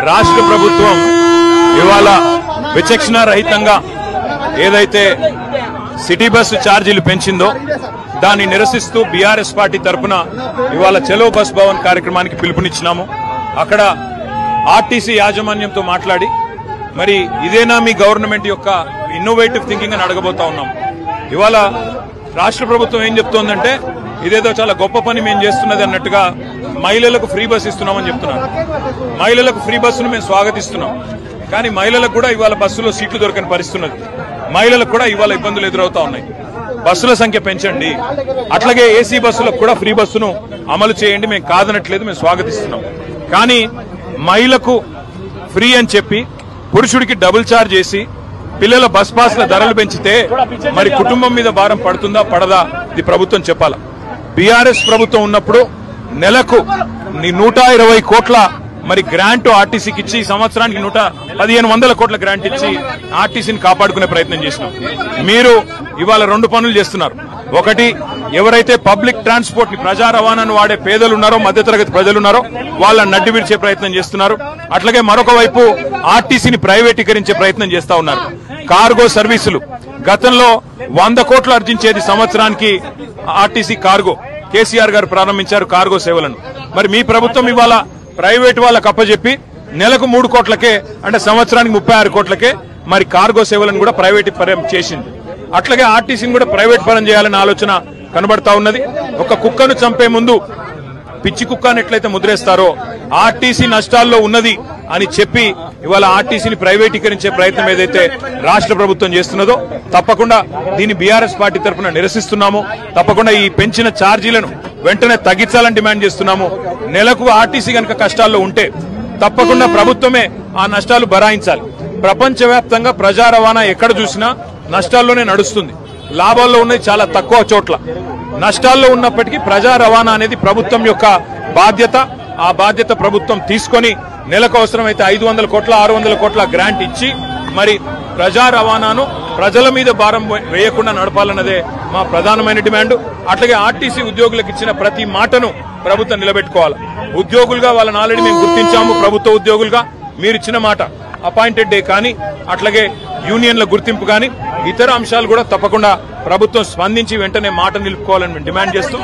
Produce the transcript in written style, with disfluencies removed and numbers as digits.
రాష్ట్ర ప్రభుత్వం ఇవాళ విచక్షణ రహితంగా ఏదైతే సిటీ బస్సు ఛార్జీలు పెంచిందో దాన్ని నిరసిస్తూ బీఆర్ఎస్ పార్టీ తరఫున ఇవాళ చలో బస్ భవన్ కార్యక్రమానికి పిలుపునిచ్చినాము. అక్కడ ఆర్టీసీ యాజమాన్యంతో మాట్లాడి మరి ఇదేనా మీ గవర్నమెంట్ యొక్క ఇన్నోవేటివ్ థింకింగ్ అని అడగబోతా ఉన్నాం. ఇవాళ రాష్ట్ర ప్రభుత్వం ఏం చెప్తోందంటే ఇదేదో చాలా గొప్ప పని మేము చేస్తున్నది అన్నట్టుగా మహిళలకు ఫ్రీ బస్ ఇస్తున్నామని చెప్తున్నారు. మహిళలకు ఫ్రీ బస్సును మేము స్వాగతిస్తున్నాం. కానీ మహిళలకు కూడా ఇవాళ బస్సులో సీట్లు దొరకని పరిస్థితి ఉన్నది. మహిళలకు కూడా ఇవాళ ఇబ్బందులు ఎదురవుతా ఉన్నాయి. బస్సుల సంఖ్య పెంచండి, అట్లాగే ఏసీ బస్సులకు కూడా ఫ్రీ బస్సును అమలు చేయండి. మేము కాదనట్లేదు, మేము స్వాగతిస్తున్నాం. కానీ మహిళకు ఫ్రీ అని చెప్పి పురుషుడికి డబుల్ ఛార్జ్ చేసి పిల్లల బస్ పాస్ల ధరలు పెంచితే మరి కుటుంబం మీద భారం పడుతుందా పడదా ఇది ప్రభుత్వం చెప్పాలా. బీఆర్ఎస్ ప్రభుత్వం ఉన్నప్పుడు నెలకు 120 కోట్ల మరి గ్రాంట్ ఆర్టీసీకి ఇచ్చి ఈ సంవత్సరానికి 1500 కోట్ల గ్రాంట్ ఇచ్చి ఆర్టీసీని కాపాడుకునే ప్రయత్నం చేసినాం. మీరు ఇవాళ 2 పనులు చేస్తున్నారు. ఒకటి, ఎవరైతే పబ్లిక్ ట్రాన్స్పోర్ట్ ని ప్రజా రవాణాను వాడే పేదలున్నారో మధ్యతరగతి ప్రజలున్నారో వాళ్ళని నడ్డి విడిచే ప్రయత్నం చేస్తున్నారు. అట్లాగే మరొక వైపు ఆర్టీసీని ప్రైవేటీకరించే ప్రయత్నం చేస్తా ఉన్నారు. కార్గో సర్వీసులు గతంలో 100 కోట్లు ఆర్జించేది సంవత్సరానికి ఆర్టీసీ కార్గో. కేసీఆర్ గారు ప్రారంభించారు కార్గో సేవలను. మరి మీ ప్రభుత్వం ఇవాళ ప్రైవేట్ వాళ్ళకు అప్పచెప్పి నెలకు 3 కోట్లకే అంటే సంవత్సరానికి 36 కోట్లకే మరి కార్గో సేవలను కూడా ప్రైవేట్ పరం చేసింది. అట్లాగే ఆర్టీసీని కూడా ప్రైవేట్ పరం చేయాలనే ఆలోచన కనబడతా ఉన్నది. ఒక కుక్కను చంపే ముందు పిచ్చి కుక్కను ఎట్లయితే ముద్రేస్తారో ఆర్టీసీ నష్టాల్లో ఉన్నది అని చెప్పి ఇవాళ ఆర్టీసీని ప్రైవేటీకరించే ప్రయత్నం ఏదైతే రాష్ట్ర ప్రభుత్వం చేస్తున్నదో తప్పకుండా దీన్ని బీఆర్ఎస్ పార్టీ తరఫున నిరసిస్తున్నాము. తప్పకుండా ఈ పెంచిన ఛార్జీలను వెంటనే తగ్గించాలని డిమాండ్ చేస్తున్నాము. నెలకు ఆర్టీసీ కనుక కష్టాల్లో ఉంటే తప్పకుండా ప్రభుత్వమే ఆ నష్టాలు భరాయించాలి. ప్రపంచవ్యాప్తంగా ప్రజా రవాణా ఎక్కడ చూసినా నష్టాల్లోనే నడుస్తుంది. లాభాల్లో ఉన్నది చాలా తక్కువ చోట్ల. నష్టాల్లో ఉన్నప్పటికీ ప్రజా రవాణా అనేది ప్రభుత్వం యొక్క బాధ్యత. ఆ బాధ్యత ప్రభుత్వం తీసుకొని నెలకు అవసరమైతే 500 కోట్ల 600 కోట్ల గ్రాంట్ ఇచ్చి మరి ప్రజా రవాణాను ప్రజల మీద భారం వేయకుండా నడపాలన్నదే మా ప్రధానమైన డిమాండ్. అట్లాగే ఆర్టీసీ ఉద్యోగులకు ఇచ్చిన ప్రతి మాటను ప్రభుత్వం నిలబెట్టుకోవాలి. ఉద్యోగులుగా వాళ్ళని ఆల్రెడీ మేము గుర్తించాము. ప్రభుత్వ ఉద్యోగులుగా మీరు ఇచ్చిన మాట అపాయింటెడ్ డే కానీ అట్లాగే యూనియన్ల గుర్తింపు కానీ ఇతర అంశాలు కూడా తప్పకుండా ప్రభుత్వం స్పందించి వెంటనే మాట నిలుపుకోవాలని డిమాండ్ చేస్తూ